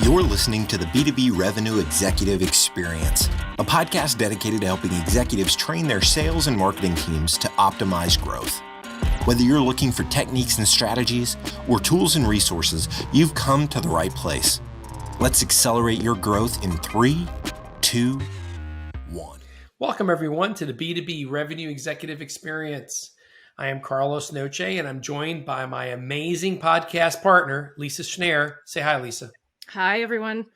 You're listening to the B2B Revenue Executive Experience, a podcast dedicated to helping executives train their sales and marketing teams to optimize growth. Whether you're looking for techniques and strategies or tools and resources, you've come to the right place. Let's accelerate your growth in 3, 2, 1. Welcome, everyone, to the B2B Revenue Executive Experience. I am Carlos Noche, and I'm joined by my amazing podcast partner, Lisa Schneier. Say hi, Lisa. Hi, everyone.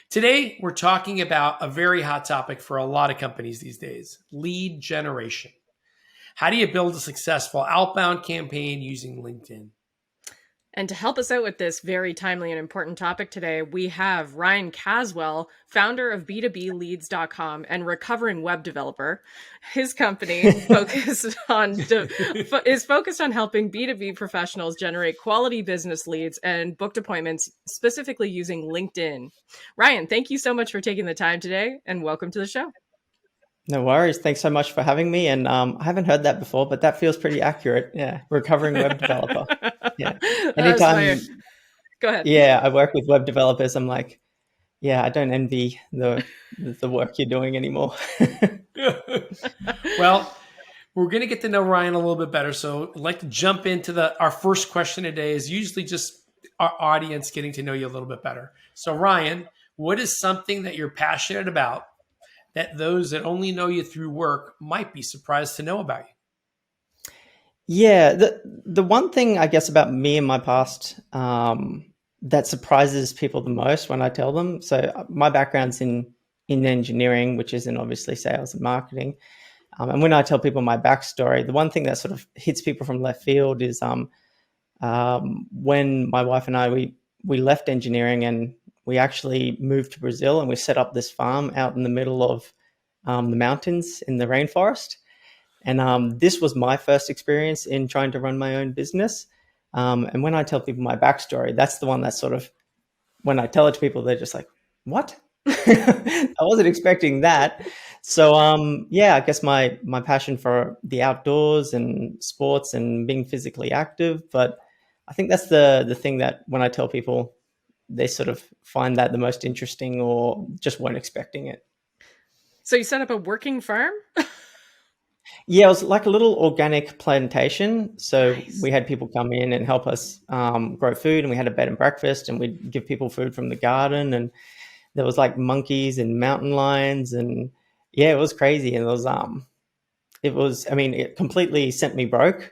Today, we're talking about a very hot topic for a lot of companies these days, lead generation. How do you build a successful outbound campaign using LinkedIn? And to help us out with this very timely and important topic today, we have Ryan Caswell, founder of B2Bleads.com and recovering web developer. His company is focused on helping B2B professionals generate quality business leads and booked appointments, specifically using LinkedIn. Ryan, thank you so much for taking the time today, and welcome to the show. No worries. Thanks so much for having me. And I haven't heard that before, but that feels pretty accurate. Yeah. Recovering web developer. Yeah. Anytime. Go ahead. Yeah. I work with web developers. I'm like, yeah, I don't envy the work you're doing anymore. Well, we're going to get to know Ryan a little bit better. So I'd like to jump into our first question today is usually just our audience getting to know you a little bit better. So Ryan, what is something that you're passionate about that those that only know you through work might be surprised to know about you? Yeah, the one thing I guess about me and my past that surprises people the most when I tell them. So my background's in engineering, which is in obviously sales and marketing. And when I tell people my backstory, the one thing that sort of hits people from left field is when my wife and I we left engineering and we actually moved to Brazil and we set up this farm out in the middle of the mountains in the rainforest. And this was my first experience in trying to run my own business. And when I tell people my backstory, that's the one that sort of, when I tell it to people, they're just like, what? I wasn't expecting that. So, I guess my passion for the outdoors and sports and being physically active. But I think that's the thing that when I tell people, they sort of find that the most interesting or just weren't expecting it. So you set up a working farm? Yeah, it was like a little organic plantation. So Nice. We had people come in and help us grow food, and we had a bed and breakfast, and we'd give people food from the garden, and there was like monkeys and mountain lions, and yeah, it was crazy. And it completely sent me broke.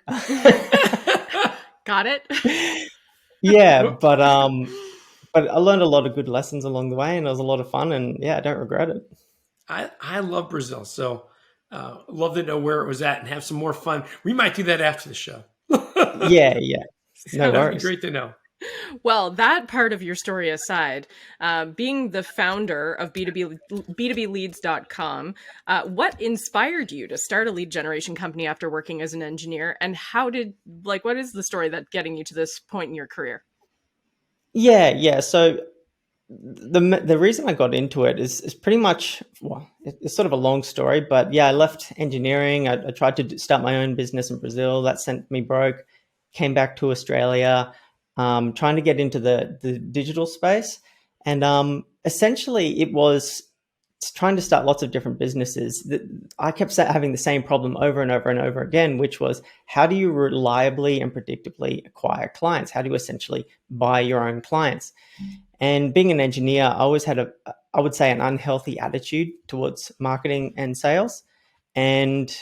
Got it? Yeah, but I learned a lot of good lessons along the way, and it was a lot of fun, and yeah, I don't regret it. I love Brazil, so love to know where it was at and have some more fun. We might do that after the show. Yeah. No That'd worries. be great to know. Well, that part of your story aside, being the founder of B2Bleads.com, what inspired you to start a lead generation company after working as an engineer? And what is the story that's getting you to this point in your career? Yeah. So the reason I got into it is pretty much, it's sort of a long story, but yeah, I left engineering. I tried to start my own business in Brazil. That sent me broke. Came back to Australia, trying to get into the digital space. And essentially it was trying to start lots of different businesses. I kept having the same problem over and over and over again, which was how do you reliably and predictably acquire clients? How do you essentially buy your own clients? And being an engineer, I always had I would say, an unhealthy attitude towards marketing and sales. And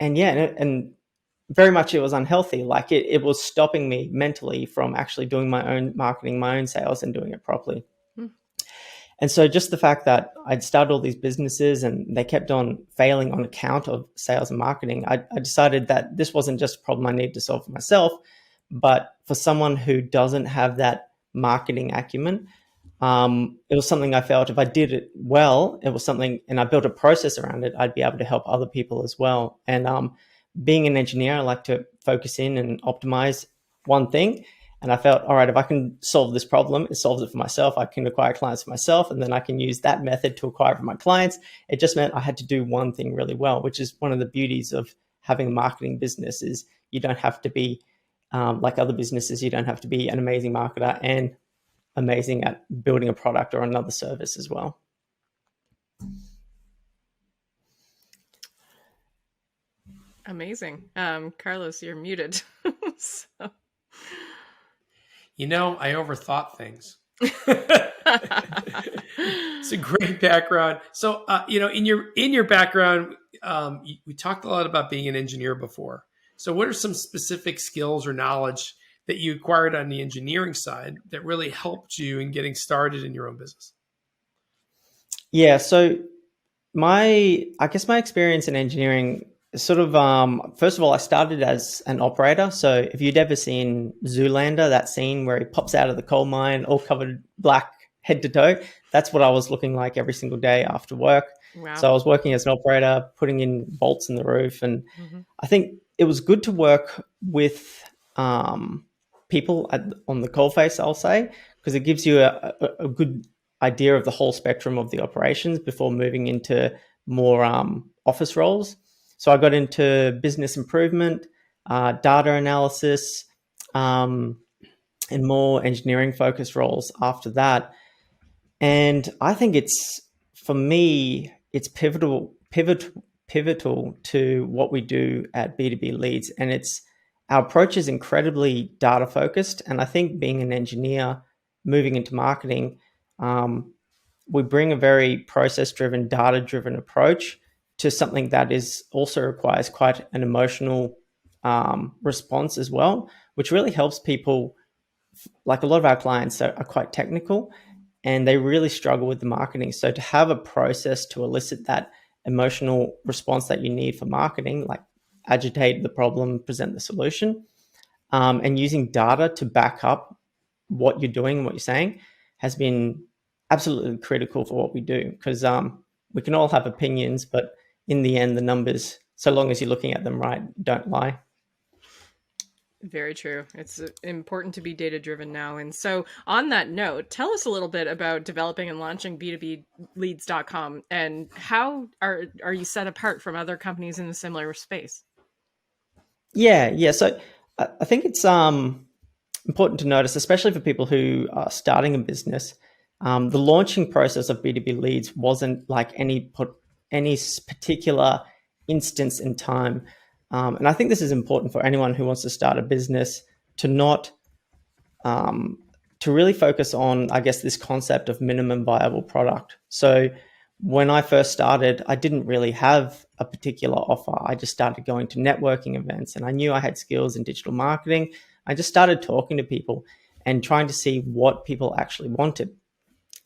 very much it was unhealthy. Like it was stopping me mentally from actually doing my own marketing, my own sales, and doing it properly. And so just the fact that I'd started all these businesses and they kept on failing on account of sales and marketing, I decided that this wasn't just a problem I needed to solve for myself, but for someone who doesn't have that marketing acumen, it was something I felt if I did it well, it was something, and I built a process around it, I'd be able to help other people as well. And being an engineer, I like to focus in and optimize one thing. And I felt, all right, if I can solve this problem, it solves it for myself. I can acquire clients for myself, and then I can use that method to acquire for my clients. It just meant I had to do one thing really well, which is one of the beauties of having a marketing business is you don't have to be like other businesses. You don't have to be an amazing marketer and amazing at building a product or another service as well. Amazing. Carlos, you're muted. So. I overthought things. It's a great background. So, in your background, we talked a lot about being an engineer before. So what are some specific skills or knowledge that you acquired on the engineering side that really helped you in getting started in your own business? Yeah, so I guess my experience in engineering is sort of, first of all, I started as an operator. So if you'd ever seen Zoolander, that scene where he pops out of the coal mine, all covered black head to toe, that's what I was looking like every single day after work. Wow. So I was working as an operator, putting in bolts in the roof. And I think it was good to work with people on the coalface, I'll say, because it gives you a good idea of the whole spectrum of the operations before moving into more office roles. So I got into business improvement, data analysis, and more engineering focused roles after that. And I think for me, it's pivotal to what we do at B2B Leads. And our approach is incredibly data focused. And I think being an engineer moving into marketing, we bring a very process-driven, data-driven approach to something that also requires quite an emotional response as well, which really helps people. Like a lot of our clients are quite technical and they really struggle with the marketing. So to have a process to elicit that emotional response that you need for marketing, like agitate the problem, present the solution, and using data to back up what you're doing and what you're saying has been absolutely critical for what we do, because we can all have opinions, but in the end, the numbers, so long as you're looking at them right, don't lie. Very true. It's important to be data-driven now. And so on that note, tell us a little bit about developing and launching B2Bleads.com and how are you set apart from other companies in a similar space? Yeah. So I think it's important to notice, especially for people who are starting a business, the launching process of B2B Leads wasn't like any particular instance in time. And I think this is important for anyone who wants to start a business to not, to really focus on, I guess, this concept of minimum viable product. So when I first started, I didn't really have a particular offer. I just started going to networking events and I knew I had skills in digital marketing. I just started talking to people and trying to see what people actually wanted.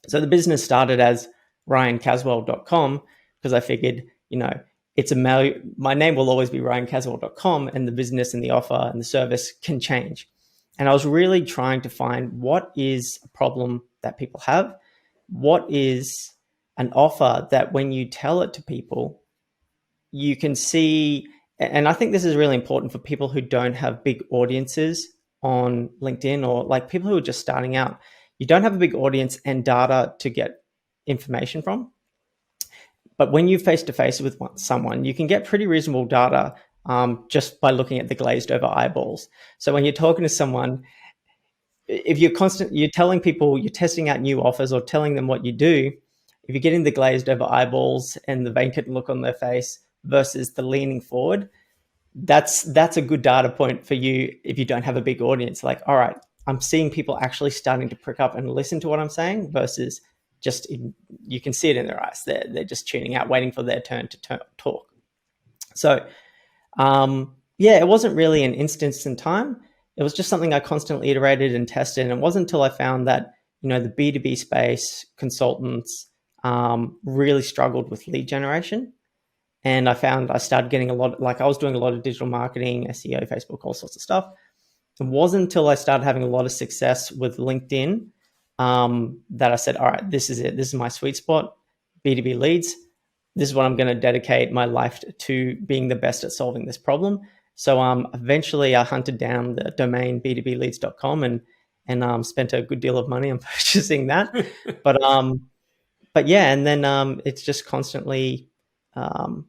So the business started as RyanCaswell.com because I figured, my name will always be RyanCaswell.com and the business and the offer and the service can change. And I was really trying to find what is a problem that people have, what is an offer that when you tell it to people, you can see, and I think this is really important for people who don't have big audiences on LinkedIn or like people who are just starting out. You don't have a big audience and data to get information from. But when you're face-to-face with someone, you can get pretty reasonable data just by looking at the glazed over eyeballs. So when you're talking to someone, if you're telling people, you're testing out new offers or telling them what you do, if you're getting the glazed over eyeballs and the vacant look on their face versus the leaning forward, that's a good data point for you if you don't have a big audience. Like, all right, I'm seeing people actually starting to prick up and listen to what I'm saying versus you can see it in their eyes. They're just tuning out, waiting for their turn to talk. So, it wasn't really an instance in time. It was just something I constantly iterated and tested. And it wasn't until I found that, the B2B space consultants really struggled with lead generation. And I started getting I was doing a lot of digital marketing, SEO, Facebook, all sorts of stuff. It wasn't until I started having a lot of success with LinkedIn that I said, all right, this is it. This is my sweet spot, B2B Leads. This is what I'm going to dedicate my life to, being the best at solving this problem. So eventually I hunted down the domain B2Bleads.com and spent a good deal of money on purchasing that. But yeah, and then it's just constantly, so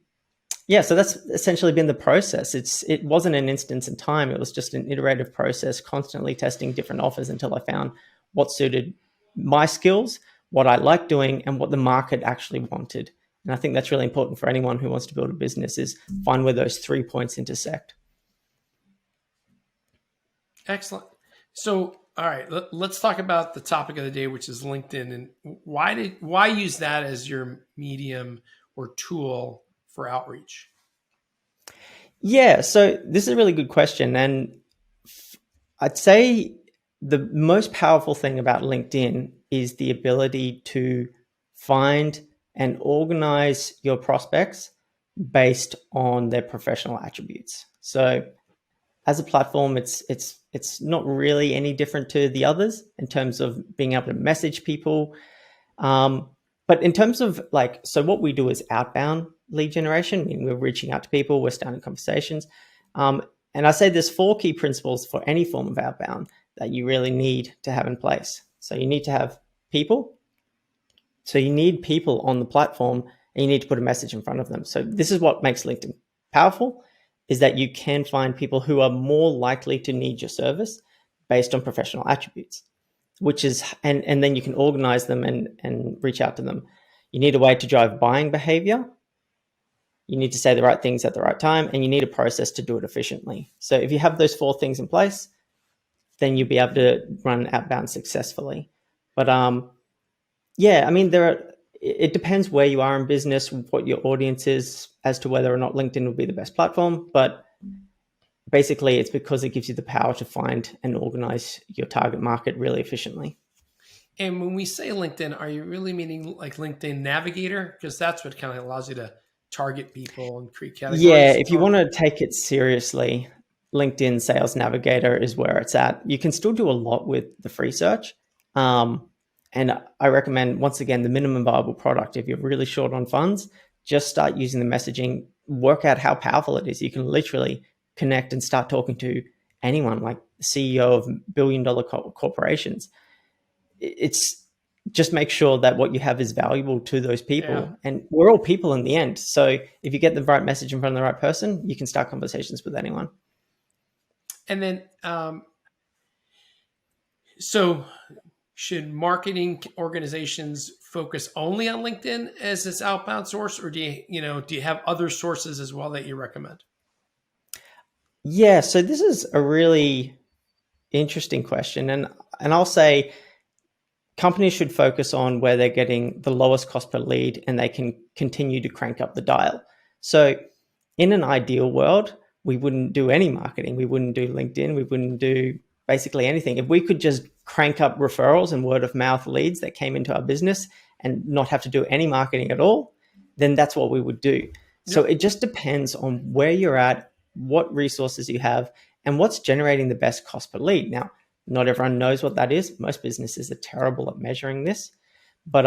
that's essentially been the process. It wasn't an instance in time. It was just an iterative process, constantly testing different offers until I found what suited my skills, what I like doing, and what the market actually wanted. And I think that's really important for anyone who wants to build a business, is find where those 3 points intersect. Excellent. So, all right, let's talk about the topic of the day, which is LinkedIn, and why use that as your medium or tool for outreach? Yeah, so this is a really good question. And I'd say the most powerful thing about LinkedIn is the ability to find and organize your prospects based on their professional attributes. So as a platform, it's not really any different to the others in terms of being able to message people. But in terms of so what we do is outbound lead generation. I mean, we're reaching out to people, we're starting conversations. And I say there's 4 key principles for any form of outbound that you really need to have in place. So you need to have people. So you need people on the platform, and you need to put a message in front of them. So this is what makes LinkedIn powerful, is that you can find people who are more likely to need your service based on professional attributes, which is, and then you can organize them and reach out to them. You need a way to drive buying behavior. You need to say the right things at the right time, and you need a process to do it efficiently. So if you have those 4 things in place, then you'll be able to run outbound successfully. But yeah, I mean, it depends where you are in business, what your audience is, as to whether or not LinkedIn will be the best platform. But basically, it's because it gives you the power to find and organize your target market really efficiently. And when we say LinkedIn, are you really meaning like LinkedIn Navigator? Because that's what kind of allows you to target people and create categories. Yeah, if you want to take it seriously, LinkedIn Sales Navigator is where it's at. You can still do a lot with the free search. And I recommend, once again, the minimum viable product. If you're really short on funds, just start using the messaging, work out how powerful it is. You can literally connect and start talking to anyone, like the CEO of billion-dollar corporations. It's just make sure that what you have is valuable to those people. Yeah. And we're all people in the end. So if you get the right message in front of the right person, you can start conversations with anyone. And then, so should marketing organizations focus only on LinkedIn as its outbound source, or do you have other sources as well that you recommend? Yeah, so this is a really interesting question, and I'll say companies should focus on where they're getting the lowest cost per lead, and they can continue to crank up the dial. So in an ideal world, we wouldn't do any marketing. We wouldn't do LinkedIn. We wouldn't do basically anything. If we could just crank up referrals and word of mouth leads that came into our business and not have to do any marketing at all, then that's what we would do. Yep. So it just depends on where you're at, what resources you have, and what's generating the best cost per lead. Now, not everyone knows what that is. Most businesses are terrible at measuring this, but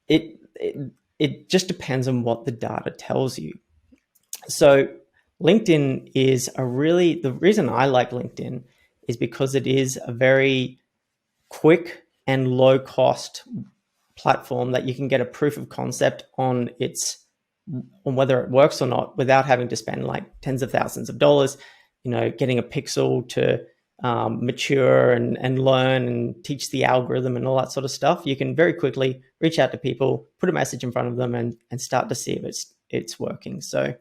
it just depends on what the data tells you. So LinkedIn is the reason I like LinkedIn is because it is a very quick and low cost platform that you can get a proof of concept on whether it works or not without having to spend like tens of thousands of dollars, getting a pixel to mature and learn and teach the algorithm and all that sort of stuff. You can very quickly reach out to people, put a message in front of them, and start to see if it's working. So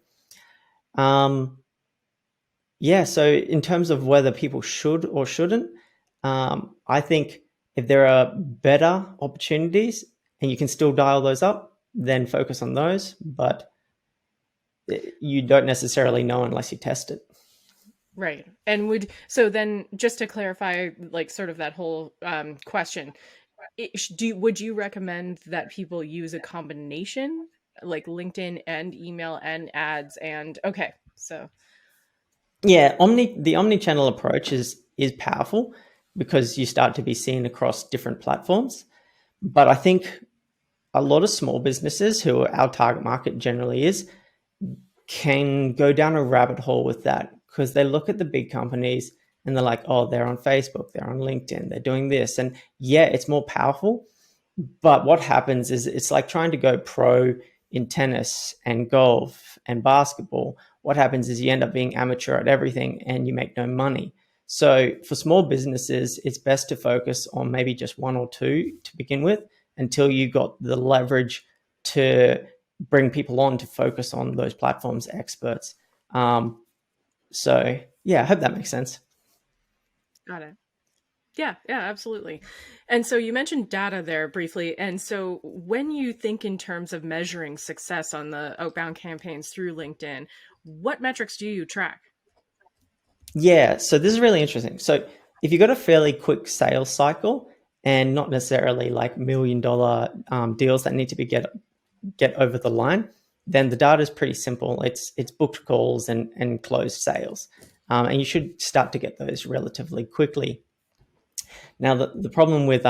so in terms of whether people should or shouldn't, I think if there are better opportunities and you can still dial those up, then focus on those. But you don't necessarily know unless you test it. Right. And so then just to clarify, like sort of that whole question, would you recommend that people use a combination like LinkedIn and email and ads so. Yeah, the omni-channel approach is powerful because you start to be seen across different platforms. But I think a lot of small businesses, who our target market generally is, can go down a rabbit hole with that because they look at the big companies and they're like, oh, they're on Facebook, they're on LinkedIn, they're doing this. And yeah, it's more powerful. But what happens is it's like trying to go pro in tennis and golf and basketball. What happens is you end up being amateur at everything and you make no money. So for small businesses, it's best to focus on maybe just one or two to begin with until you got the leverage to bring people on to focus on those platforms experts. So yeah, I hope that makes sense. Got it. Yeah, absolutely. And so you mentioned data there briefly. And so when you think in terms of measuring success on the outbound campaigns through LinkedIn, what metrics do you track? Yeah, so this is really interesting. So if you've got a fairly quick sales cycle and not necessarily like $1 million deals that need to be get over the line, then the data is pretty simple. It's booked calls and closed sales, and you should start to get those relatively quickly. Now, the problem with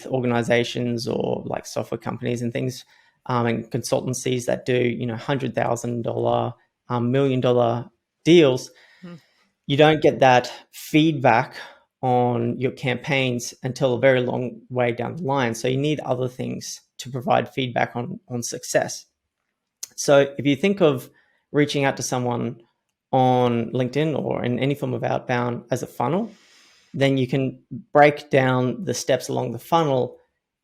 organizations or like software companies and things and consultancies that do $100,000, $1 million deals, you don't get that feedback on your campaigns until a very long way down the line. So you need other things to provide feedback on success. So if you think of reaching out to someone on LinkedIn or in any form of outbound as a funnel, then you can break down the steps along the funnel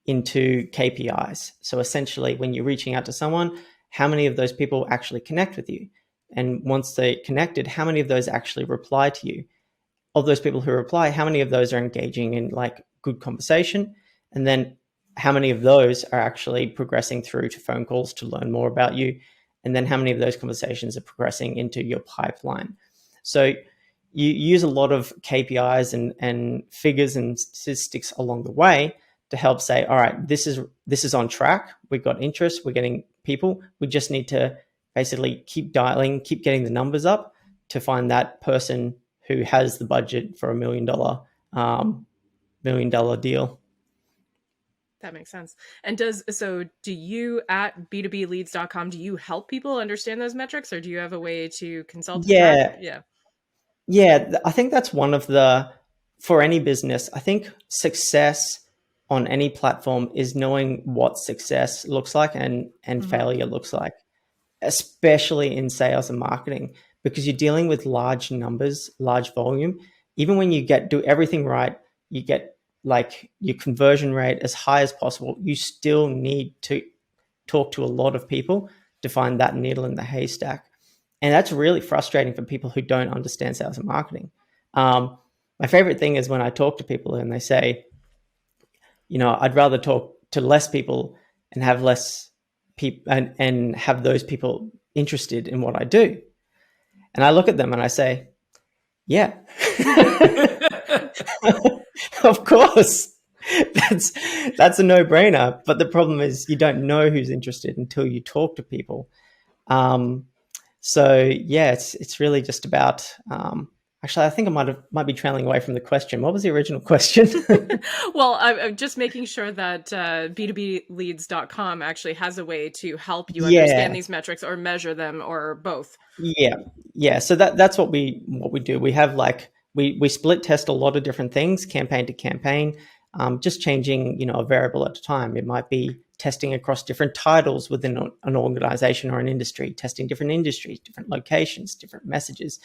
into KPIs. So essentially, when you're reaching out to someone, how many of those people actually connect with you? And once they connected, how many of those actually reply to you? Of those people who reply, how many of those are engaging in like good conversation? And then how many of those are actually progressing through to phone calls to learn more about you? And then how many of those conversations are progressing into your pipeline? So you use a lot of KPIs and figures and statistics along the way to help say, all right, this is on track. We've got interest. We're getting people. We just need to basically keep dialing, keep getting the numbers up to find that person who has the budget for $1 million deal. That makes sense. And do you at b2bleads.com, do you help people understand those metrics, or do you have a way to consult? Yeah. Yeah. Yeah, I think that's one of for any business, I think success on any platform is knowing what success looks like and failure looks like, especially in sales and marketing, because you're dealing with large numbers, large volume. Even when you do everything right, you get like your conversion rate as high as possible, you still need to talk to a lot of people to find that needle in the haystack. And that's really frustrating for people who don't understand sales and marketing. My favorite thing is when I talk to people and they say, I'd rather talk to less people and have less people and have those people interested in what I do. And I look at them and I say, yeah, of course. That's a no-brainer. But the problem is you don't know who's interested until you talk to people. So yeah, it's really just about. Actually, I think I might be trailing away from the question. What was the original question? Well, I'm just making sure that b2bleads.com actually has a way to help you understand these metrics or measure them or both. Yeah. So that's what we do. We have we split test a lot of different things, campaign to campaign, just changing a variable at a time. It might be testing across different titles within an organization or an industry, testing different industries, different locations, different messages,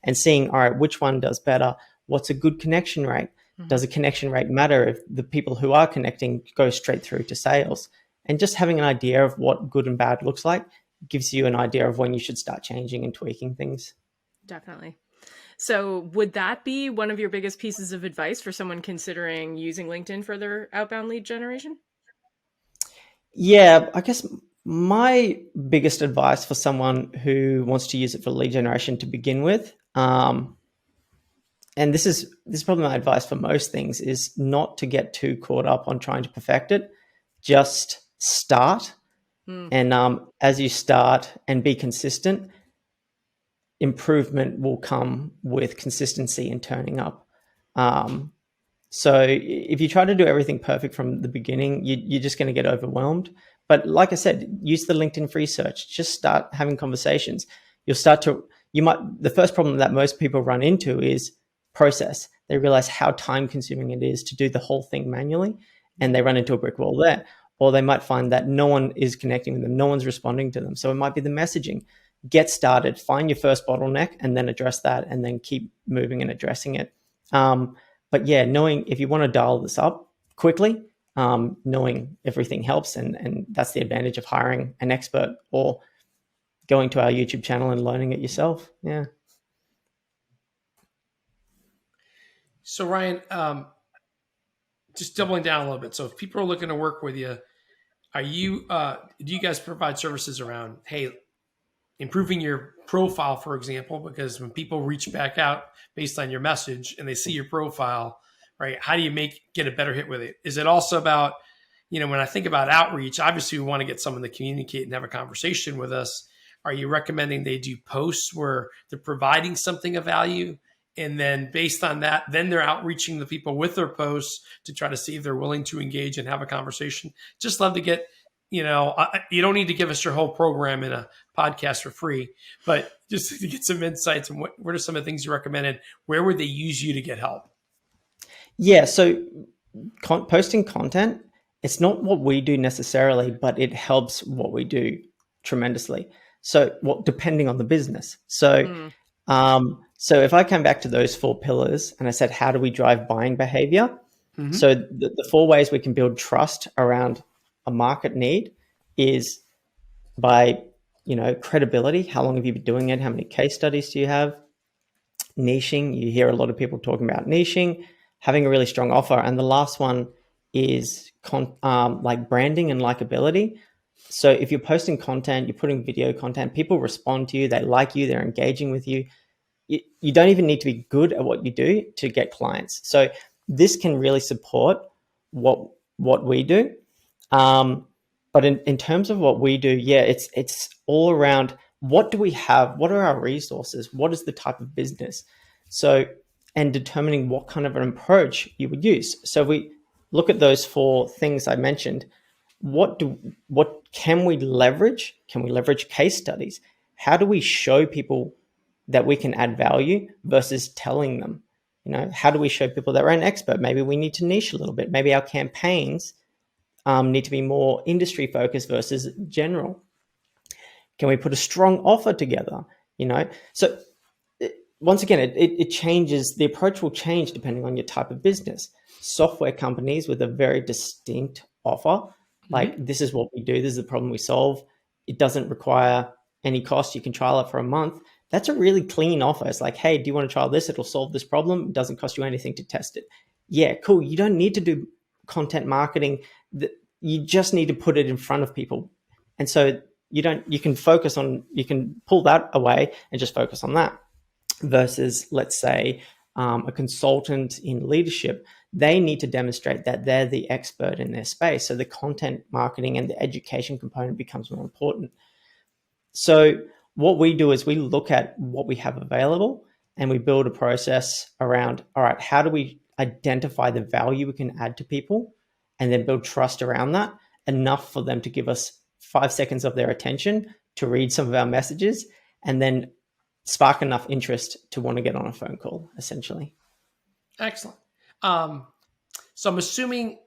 and seeing, all right, which one does better? What's a good connection rate? Mm-hmm. Does a connection rate matter if the people who are connecting go straight through to sales? And just having an idea of what good and bad looks like gives you an idea of when you should start changing and tweaking things. Definitely. So would that be one of your biggest pieces of advice for someone considering using LinkedIn for their outbound lead generation? Yeah, I guess my biggest advice for someone who wants to use it for lead generation to begin with, and this is probably my advice for most things, is not to get too caught up on trying to perfect it. Just start. And as you start and be consistent, improvement will come with consistency and turning up. So if you try to do everything perfect from the beginning, you're just going to get overwhelmed. But like I said, use the LinkedIn free search. Just start having conversations. The first problem that most people run into is process. They realize how time consuming it is to do the whole thing manually, and they run into a brick wall there. Or they might find that no one is connecting with them, no one's responding to them. So it might be the messaging. get started, find your first bottleneck, and then address that, and then keep moving and addressing it. But yeah, knowing if you want to dial this up quickly, knowing everything helps, and that's the advantage of hiring an expert or going to our YouTube channel and learning it yourself. Yeah. So Ryan, just doubling down a little bit. So if people are looking to work with you, are you do you guys provide services around, hey, improving your profile, for example? Because when people reach back out based on your message and they see your profile, right, how do you get a better hit with it? Is it also about, when I think about outreach, obviously we want to get someone to communicate and have a conversation with us. Are you recommending they do posts where they're providing something of value? And then based on that, then they're outreaching the people with their posts to try to see if they're willing to engage and have a conversation. Just love to get, you don't need to give us your whole program in a podcast for free, but just to get some insights and what are some of the things you recommended? Where would they use you to get help? Yeah. So posting content, it's not what we do necessarily, but it helps what we do tremendously. So depending on the business. So, so if I come back to those 4 pillars and I said, how do we drive buying behavior? Mm-hmm. So the 4 ways we can build trust around a market need is by, credibility. How long have you been doing it? How many case studies do you have? Niching. You hear a lot of people talking about niching, having a really strong offer. And the last one is like branding and likability. So if you're posting content, you're putting video content, people respond to you, they like you, they're engaging with you. You don't even need to be good at what you do to get clients. So this can really support what we do. But in terms of what we do, yeah, it's all around what do we have? What are our resources? What is the type of business? So, and determining what kind of an approach you would use. So if we look at those 4 things I mentioned, what can we leverage? Can we leverage case studies? How do we show people that we can add value versus telling them? How do we show people that we're an expert? Maybe we need to niche a little bit. Maybe our campaigns need to be more industry focused versus general. Can we put a strong offer together? So once again, it changes. The approach will change depending on your type of business. Software companies with a very distinct offer, like this is what we do, this is the problem we solve. It doesn't require any cost. You can trial it for a month. That's a really clean offer. It's like, hey, do you want to trial this? It'll solve this problem. It doesn't cost you anything to test it. Yeah, cool. You don't need to do content marketing. You just need to put it in front of people. And so you can pull that away and just focus on that. Versus, let's say, a consultant in leadership, they need to demonstrate that they're the expert in their space. So the content marketing and the education component becomes more important. So what we do is we look at what we have available and we build a process around, all right, how do we identify the value we can add to people and then build trust around that, enough for them to give us 5 seconds of their attention to read some of our messages and then spark enough interest to want to get on a phone call, essentially. Excellent. So I'm assuming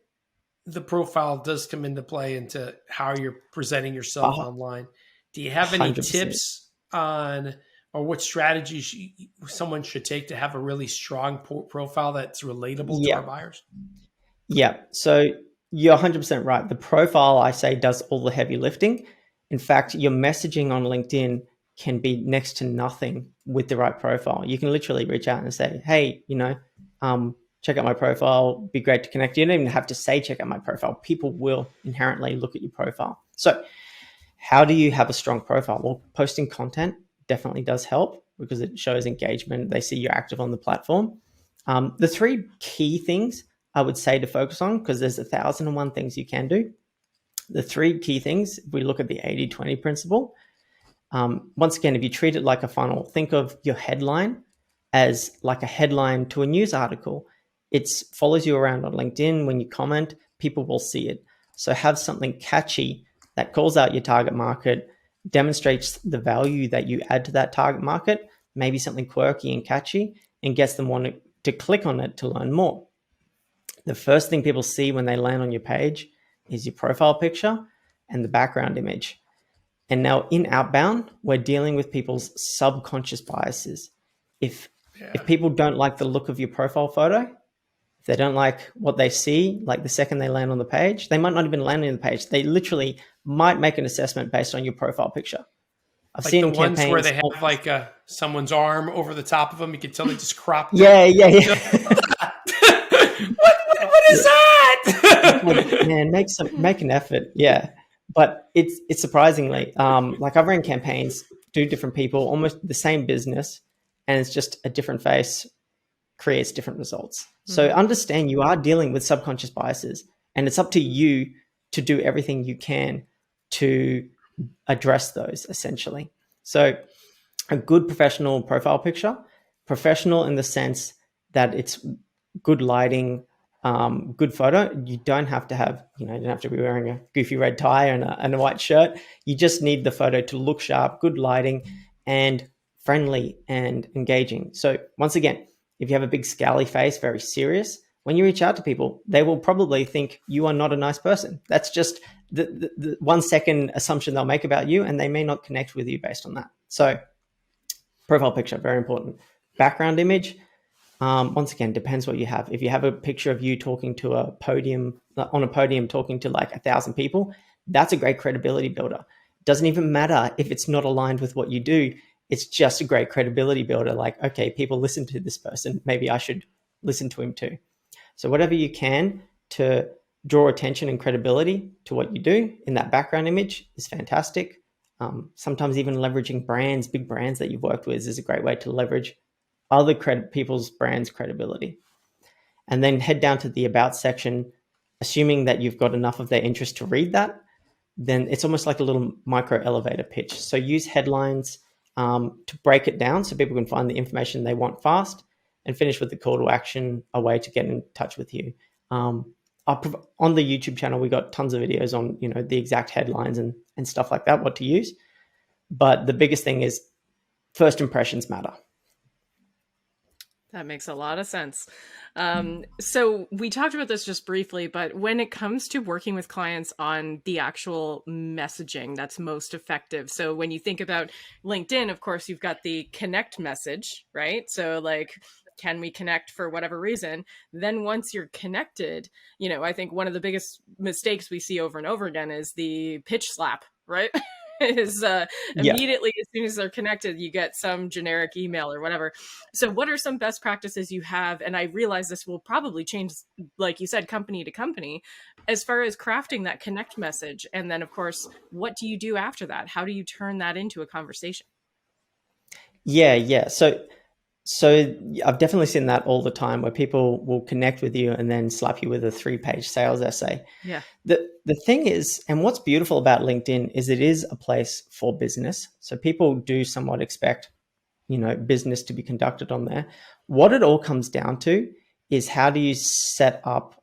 the profile does come into play into how you're presenting yourself online. Do you have any 100%. Tips on or what strategies someone should take to have a really strong profile that's relatable to our buyers? Yeah. So you're 100% right. The profile, I say, does all the heavy lifting. In fact, your messaging on LinkedIn can be next to nothing with the right profile. You can literally reach out and say, hey, check out my profile. Be great to connect. You don't even have to say, check out my profile. People will inherently look at your profile. So how do you have a strong profile? Well, posting content definitely does help because it shows engagement. They see you're active on the platform. The 3 key things I would say to focus on, because there's 1,001 things you can do. The 3 key things, if we look at the 80-20 principle, once again, if you treat it like a funnel, think of your headline as like a headline to a news article. It follows you around on LinkedIn. When you comment, people will see it. So have something catchy that calls out your target market, demonstrates the value that you add to that target market, maybe something quirky and catchy, and gets them wanting to click on it to learn more. The first thing people see when they land on your page is your profile picture and the background image. And now in outbound, we're dealing with people's subconscious biases. If people don't like the look of your profile photo, if they don't like what they see, like the second they land on the page, they might not even land on the page. They literally might make an assessment based on your profile picture. I've Like seen the ones campaigns where they have like someone's arm over the top of them. You can tell they just cropped it. Yeah. What is that? Man, make an effort. Yeah. But it's surprisingly, like I've ran campaigns, do different people, almost the same business, and it's just a different face creates different results. So understand you are dealing with subconscious biases, and it's up to you to do everything you can to address those essentially. So a good professional profile picture, professional in the sense that it's good lighting, good photo. You don't have to have, you don't have to be wearing a goofy red tie and a white shirt. You just need the photo to look sharp, good lighting, and friendly and engaging. So once again, if you have a big scowly face, very serious, when you reach out to people, they will probably think you are not a nice person. That's just the 1 second assumption they'll make about you, and they may not connect with you based on that. So profile picture, very important. Background image, once again, depends what you have. If you have a picture of you talking to a podium, on a podium talking to like 1,000 people, that's a great credibility builder. Doesn't even matter if it's not aligned with what you do. It's just a great credibility builder. Like, okay, people listen to this person. Maybe I should listen to him too. So whatever you can to draw attention and credibility to what you do in that background image is fantastic. Sometimes even leveraging brands, big brands that you've worked with is a great way to leverage other people's brands' credibility. And then head down to the about section, assuming that you've got enough of their interest to read that, then it's almost like a little micro elevator pitch. So use headlines to break it down so people can find the information they want fast, and finish with the call to action, a way to get in touch with you. On the YouTube channel, we got tons of videos on, the exact headlines and stuff like that, what to use. But the biggest thing is first impressions matter. That makes a lot of sense. So we talked about this just briefly, but when it comes to working with clients on the actual messaging that's most effective. So when you think about LinkedIn, of course, you've got the connect message, right? So like, can we connect for whatever reason? Then once you're connected, I think one of the biggest mistakes we see over and over again is the pitch slap, right? Is immediately as soon as they're connected, you get some generic email or whatever. So what are some best practices you have? And I realize this will probably change, like you said, company to company, as far as crafting that connect message. And then, of course, what do you do after that? How do you turn that into a conversation? Yeah. So I've definitely seen that all the time, where people will connect with you and then slap you with a 3-page sales essay. Yeah. The thing is, and what's beautiful about LinkedIn is it is a place for business. So people do somewhat expect, business to be conducted on there. What it all comes down to is, how do you set up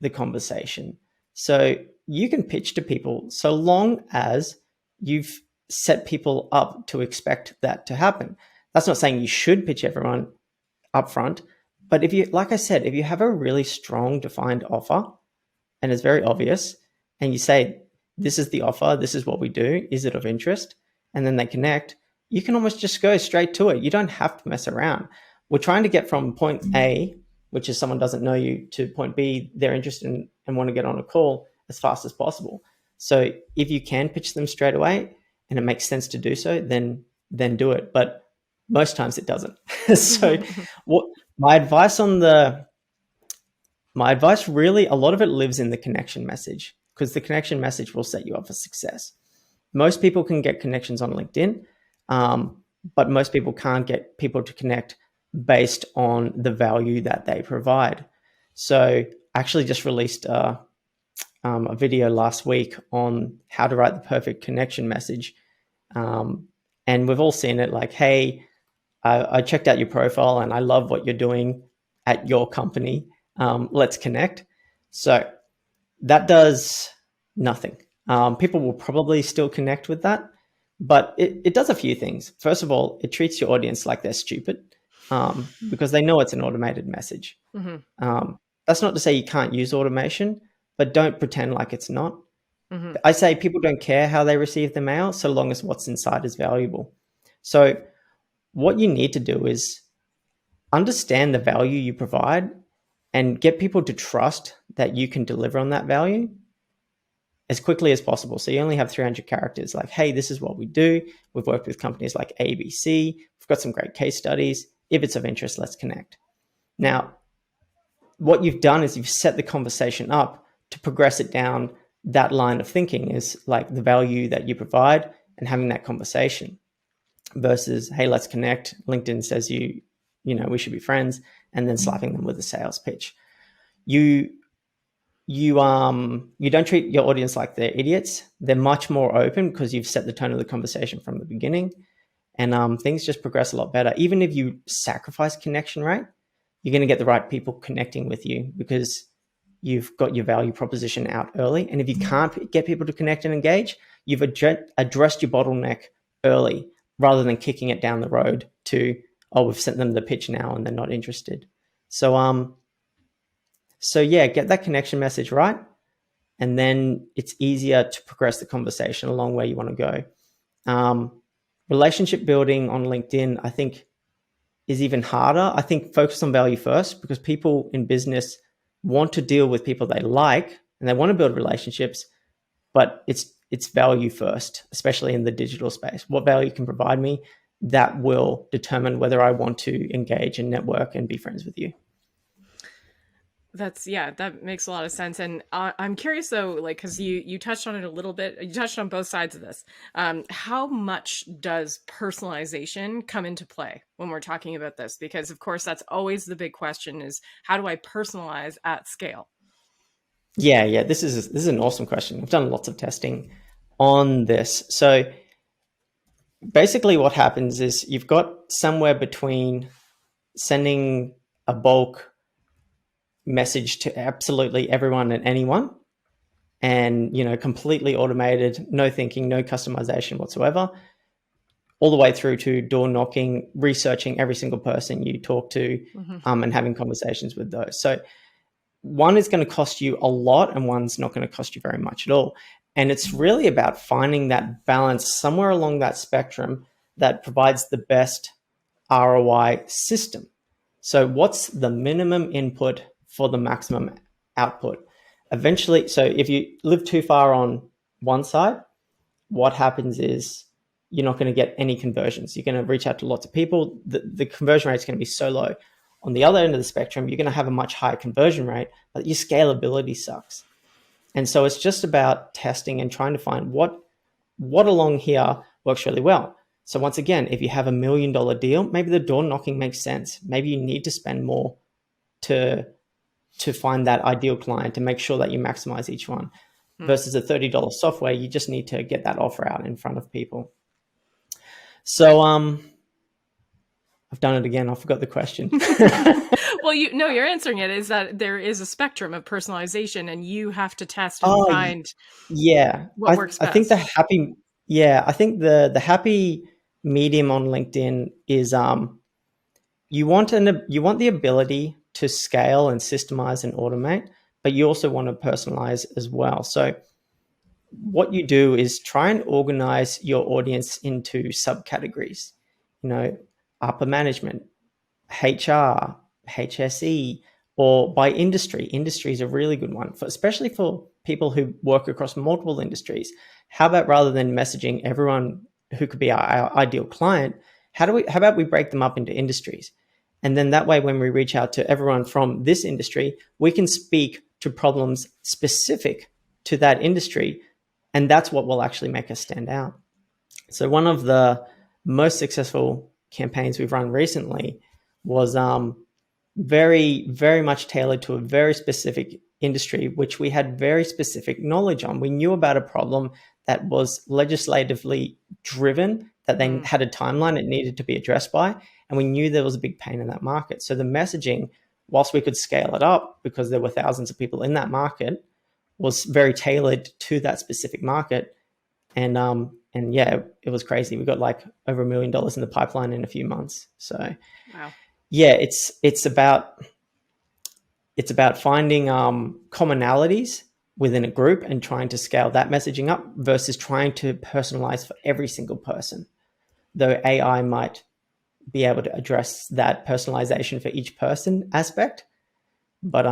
the conversation? So you can pitch to people so long as you've set people up to expect that to happen. That's not saying you should pitch everyone up front, but if you, like I said, if you have a really strong defined offer and it's very obvious, and you say, this is the offer, this is what we do, is it of interest? And then they connect, you can almost just go straight to it. You don't have to mess around. We're trying to get from point A, which is someone doesn't know you, to point B, they're interested in and want to get on a call as fast as possible. So if you can pitch them straight away and it makes sense to do so, then do it. But most times it doesn't. So my advice really, a lot of it lives in the connection message, because the connection message will set you up for success. Most people can get connections on LinkedIn, but most people can't get people to connect based on the value that they provide. So I actually just released a video last week on how to write the perfect connection message. And we've all seen it, like, hey, I checked out your profile and I love what you're doing at your company. Let's connect. So that does nothing. People will probably still connect with that, but it does a few things. First of all, it treats your audience like they're stupid, because they know it's an automated message. Mm-hmm. That's not to say you can't use automation, but don't pretend like it's not. Mhm. I say people don't care how they receive the mail so long as what's inside is valuable. So what you need to do is understand the value you provide and get people to trust that you can deliver on that value as quickly as possible. So you only have 300 characters like, hey, this is what we do. We've worked with companies like ABC. We've got some great case studies. If it's of interest, let's connect. Now, what you've done is you've set the conversation up to progress it down that line of thinking is like the value that you provide and having that conversation versus, hey, let's connect. LinkedIn says we should be friends, and then slapping them with a sales pitch. You don't treat your audience like they're idiots. They're much more open because you've set the tone of the conversation from the beginning, and things just progress a lot better. Even if you sacrifice connection rate, you're going to get the right people connecting with you because you've got your value proposition out early. And if you can't get people to connect and engage, you've addressed your bottleneck early rather than kicking it down the road to, oh, we've sent them the pitch now and they're not interested. So yeah, get that connection message right. And then it's easier to progress the conversation along where you want to go. Relationship building on LinkedIn, I think, is even harder. I think focus on value first because people in business want to deal with people they like and they want to build relationships, but it's value first, especially in the digital space. What value can provide me, that will determine whether I want to engage and network and be friends with you. That makes a lot of sense. And I'm curious though, like, cause you touched on it a little bit, you touched on both sides of this. How much does personalization come into play when we're talking about this? Because of course, that's always the big question is how do I personalize at scale? Yeah. This is an awesome question. I've done lots of testing on this. So basically what happens is you've got somewhere between sending a bulk message to absolutely everyone and anyone and completely automated, no thinking, no customization whatsoever, all the way through to door knocking, researching every single person you talk to, and having conversations with those. So one is going to cost you a lot and one's not going to cost you very much at all. And it's really about finding that balance somewhere along that spectrum that provides the best ROI system. So what's the minimum input for the maximum output? Eventually, so if you live too far on one side, what happens is you're not going to get any conversions. You're going to reach out to lots of people. The conversion rate is going to be so low. On the other end of the spectrum, you're going to have a much higher conversion rate, but your scalability sucks. And so it's just about testing and trying to find what along here works really well. So once again, if you have $1 million deal, maybe the door knocking makes sense. Maybe you need to spend more to find that ideal client to make sure that you maximize each one versus a $30 software. You just need to get that offer out in front of people. So I've done it again. I forgot the question. Well, you're answering it is that there is a spectrum of personalization and you have to test and find what works best. I think I think the happy medium on LinkedIn is you want the ability to scale and systemize and automate, but you also want to personalize as well. So what you do is try and organize your audience into subcategories, upper management, HR, HSE, or by industry. Industry is a really good one, especially for people who work across multiple industries. How about rather than messaging everyone who could be our ideal client, how about we break them up into industries? And then that way, when we reach out to everyone from this industry, we can speak to problems specific to that industry. And that's what will actually make us stand out. So one of the most successful campaigns we've run recently was very, very much tailored to a very specific industry, which we had very specific knowledge on. We knew about a problem that was legislatively driven, that they had a timeline it needed to be addressed by, and we knew there was a big pain in that market. So the messaging, whilst we could scale it up because there were thousands of people in that market, was very tailored to that specific market. And yeah, it was crazy. We got like over $1 million in the pipeline in a few months. So wow. Yeah, it's about finding commonalities within a group and trying to scale that messaging up versus trying to personalize for every single person. Though AI might be able to address that personalization for each person aspect. But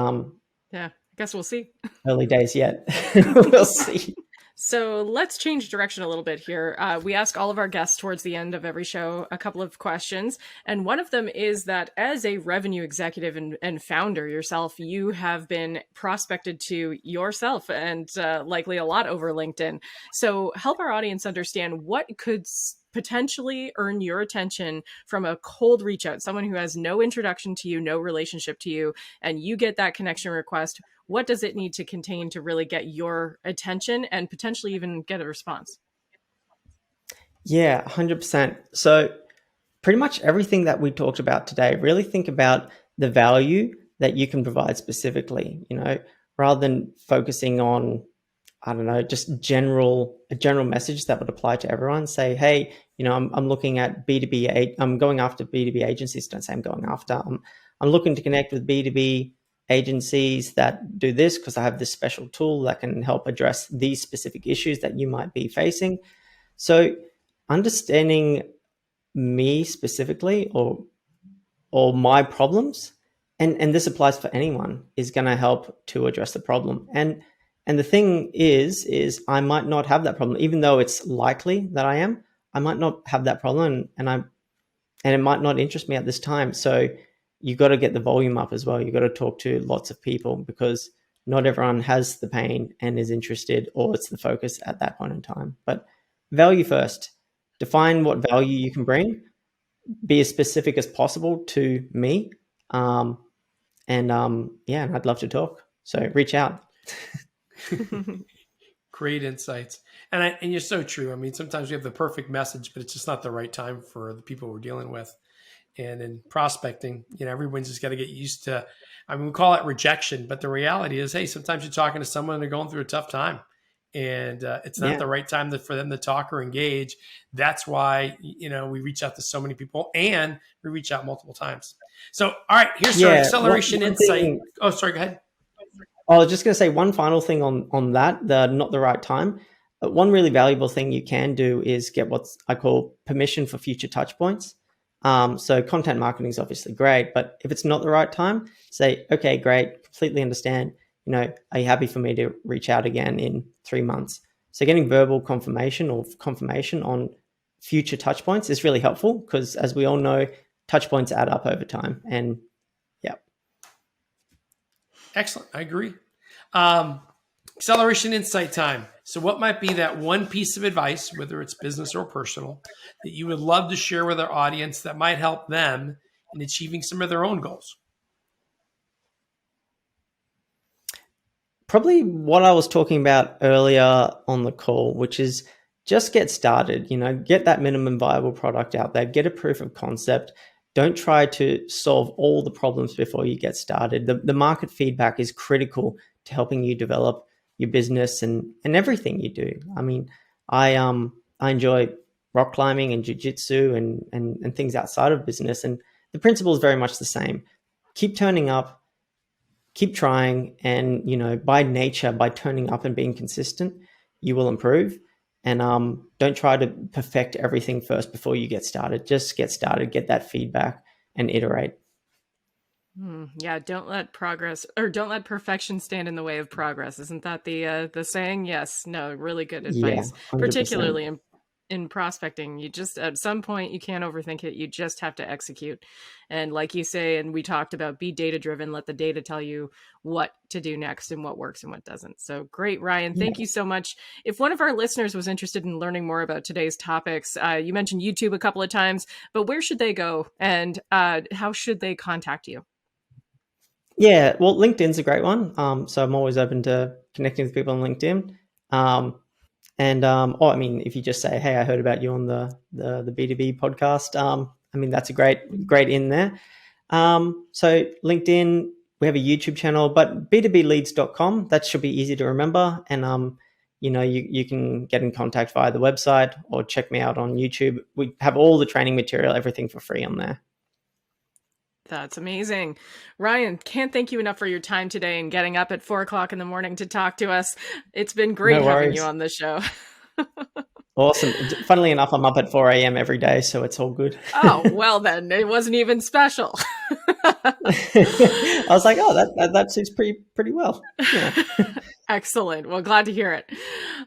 yeah, I guess we'll see. Early days yet. We'll see. So let's change direction a little bit here. We ask all of our guests towards the end of every show a couple of questions. And one of them is that as a revenue executive and founder yourself, you have been prospected to yourself and likely a lot over LinkedIn. So help our audience understand what could potentially earn your attention from a cold reach out, someone who has no introduction to you, no relationship to you, and you get that connection request. What does it need to contain to really get your attention and potentially even get a response? Yeah, 100%. So pretty much everything that we talked about today, really think about the value that you can provide specifically, rather than focusing on, I don't know, just a general message that would apply to everyone. Say, hey, I'm looking at B2B, I'm going after B2B agencies. Don't say I'm going after, I'm looking to connect with B2B agencies that do this because I have this special tool that can help address these specific issues that you might be facing. So understanding me specifically or my problems, and this applies for anyone, is going to help to address the problem. And the thing is I might not have that problem, even though it's likely that I might not have that problem, and it might not interest me at this time. So you got to get the volume up as well. You got to talk to lots of people because not everyone has the pain and is interested, or it's the focus at that point in time. But value first. Define what value you can bring. Be as specific as possible to me. And I'd love to talk. So reach out. Great insights. And you're so true. I mean, sometimes we have the perfect message, but it's just not the right time for the people we're dealing with. And in prospecting, everyone's just got to get used to, we call it rejection, but the reality is, hey, sometimes you're talking to someone and they're going through a tough time and it's not the right time for them to talk or engage. That's why, we reach out to so many people and we reach out multiple times. So, all right, here's our acceleration insight. Oh, sorry, go ahead. I was just going to say one final thing on that, the not the right time. One really valuable thing you can do is get what I call permission for future touch points. So content marketing is obviously great, but if it's not the right time, say, okay, great, completely understand. Are you happy for me to reach out again in 3 months? So getting verbal confirmation on future touch points is really helpful because, as we all know, touch points add up over time. And yeah. Excellent. I agree. Acceleration insight time. So what might be that one piece of advice, whether it's business or personal, that you would love to share with our audience that might help them in achieving some of their own goals? Probably what I was talking about earlier on the call, which is just get started, get that minimum viable product out there, get a proof of concept. Don't try to solve all the problems before you get started. The market feedback is critical to helping you develop your business and everything you do. I mean, I enjoy rock climbing and jiu-jitsu and things outside of business. And the principle is very much the same. Keep turning up, keep trying. And, by nature, by turning up and being consistent, you will improve. And don't try to perfect everything first before you get started. Just get started, get that feedback and iterate. Yeah, don't let perfection stand in the way of progress. Isn't that the saying? Yes. No, really good advice. Yeah, particularly in prospecting. You just, at some point, you can't overthink it. You just have to execute. And like you say, and we talked about, be data driven, let the data tell you what to do next and what works and what doesn't. So great, Ryan. Thank you so much. If one of our listeners was interested in learning more about today's topics, you mentioned YouTube a couple of times, but where should they go and how should they contact you? Yeah, well, LinkedIn's a great one. So I'm always open to connecting with people on LinkedIn. If you just say, hey, I heard about you on the B2B podcast, that's a great in there. So LinkedIn, we have a YouTube channel, but b2bleads.com, that should be easy to remember. And, you can get in contact via the website or check me out on YouTube. We have all the training material, everything for free on there. That's amazing. Ryan, can't thank you enough for your time today and getting up at 4:00 in the morning to talk to us. It's been great No having you worries. on the show. Awesome. Funnily enough, I'm up at 4 a.m. every day, so it's all good. Oh, well then, it wasn't even special. I was like, oh, that suits pretty well. Yeah. Excellent. Well, glad to hear it.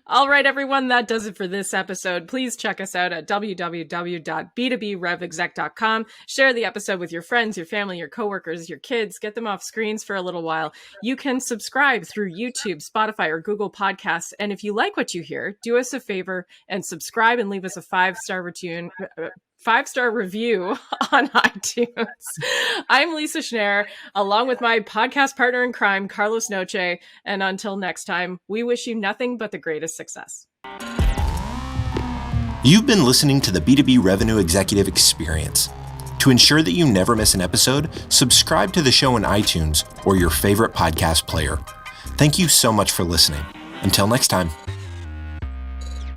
All right, everyone, that does it for this episode. Please check us out at www.b2brevexec.com. Share the episode with your friends, your family, your coworkers, your kids. Get them off screens for a little while. You can subscribe through YouTube, Spotify, or Google Podcasts. And if you like what you hear, do us a favor and subscribe and leave us a 5-star review on iTunes. I'm Lisa Schneier, along with my podcast partner in crime, Carlos Noche. And until next time, we wish you nothing but the greatest success. You've been listening to the B2B Revenue Executive Experience. To ensure that you never miss an episode, subscribe to the show in iTunes or your favorite podcast player. Thank you so much for listening. Until next time.